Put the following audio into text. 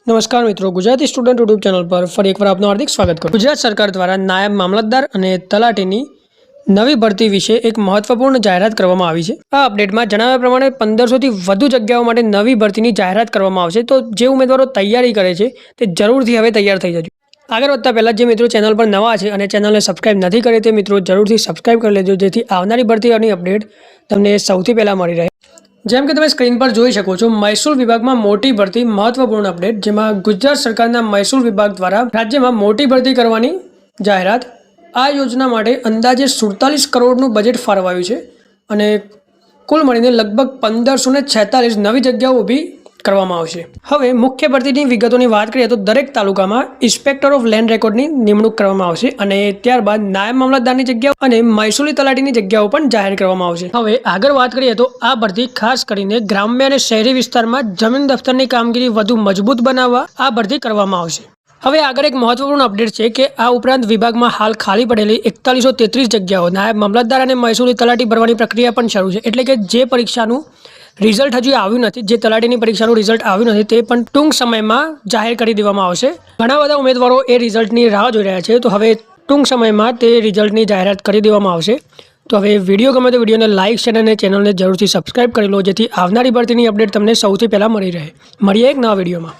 નમસ્કાર મિત્રો, Gujarati student YouTube channel પર ફરી એકવાર આપનું હાર્દિક સ્વાગત કરું. ગુજરાત સરકાર દ્વારા નાયબ મામલતદાર અને તલાટીની નવી ભરતી વિશે એક મહત્વપૂર્ણ જાહેરાત કરવામાં આવી છે. આ અપડેટમાં જણાવ્યા પ્રમાણે 1500થી વધુ જગ્યાઓ માટે નવી ભરતીની જાહેરાત કરવામાં આવશે. તો જે ઉમેદવારો તૈયારી કરે છે તે જરૂરથી હવે તૈયાર થઈ જજો. આગળ વધતા પહેલાં જે મિત્રો ચેનલ પર નવા છે અને ચેનલને સબસ્ક્રાઇબ નથી કરી તે મિત્રો જરૂરથી સબસ્ક્રાઇબ કરી લેજો, જેથી આવનારી ભરતીઓની અપડેટ તમને સૌથી પહેલાં મળી રહે. જેમ કે તમે સ્ક્રીન પર જોઈ શકો છો, મહેસૂલ વિભાગમાં મોટી ભરતી મહત્વપૂર્ણ અપડેટ, જેમાં ગુજરાત સરકારના મહેસૂલ વિભાગ દ્વારા રાજ્યમાં મોટી ભરતી કરવાની જાહેરાત. આ યોજના માટે અંદાજે 47 કરોડનું બજેટ ફાળવાયું છે અને કુલ મળીને લગભગ 1546 નવી જગ્યાઓ ઊભી કરવામાં આવશે. હવે મુખ્ય ભરતીની વિગતોની વાત કરીએ તો દરેક તાલુકામાં ઇન્સ્પેક્ટર ઓફ લેન્ડ રેકોર્ડની નિમણૂક કરવામાં આવશે અને ત્યારબાદ નાયબ મામલતદારની જગ્યાઓ અને મહેસૂલી તલાટીની જગ્યાઓ પણ જાહેર કરવામાં આવશે. હવે આગળ વાત કરીએ તો આ ભરતી ખાસ કરીને ગ્રામ્ય અને શહેરી વિસ્તારમાં જમીન દફતરની કામગીરી વધુ મજબૂત બનાવવા આ ભરતી કરવામાં આવશે. હવે આગળ એક મહત્વપૂર્ણ અપડેટ છે કે આ ઉપરાંત વિભાગમાં હાલ ખાલી પડેલી 4133 જગ્યાઓ નાયબ મામલતદાર અને મહેસૂલી તલાટી ભરવાની પ્રક્રિયા પણ શરૂ છે. એટલે કે જે પરીક્ષાનું રિઝલ્ટ હજુ આવ્યું નથી, જે તલાટીની પરીક્ષાનું રિઝલ્ટ આવ્યું નથી, તે પણ ટૂંક સમયમાં જાહેર કરી દેવામાં આવશે. ઘણા બધા ઉમેદવારો એ રિઝલ્ટની રાહ જોઈ રહ્યા છે, તો હવે ટૂંક સમયમાં તે રિઝલ્ટની જાહેરાત કરી દેવામાં આવશે. તો હવે વિડીયો ગમે તો વિડીયોને લાઇક શેર અને ચેનલને જરૂરથી સબસ્ક્રાઇબ કરી લો, જેથી આવનારી ભરતીની અપડેટ તમને સૌથી પહેલાં મળી રહે. મળીએ એક નવા વિડીયોમાં.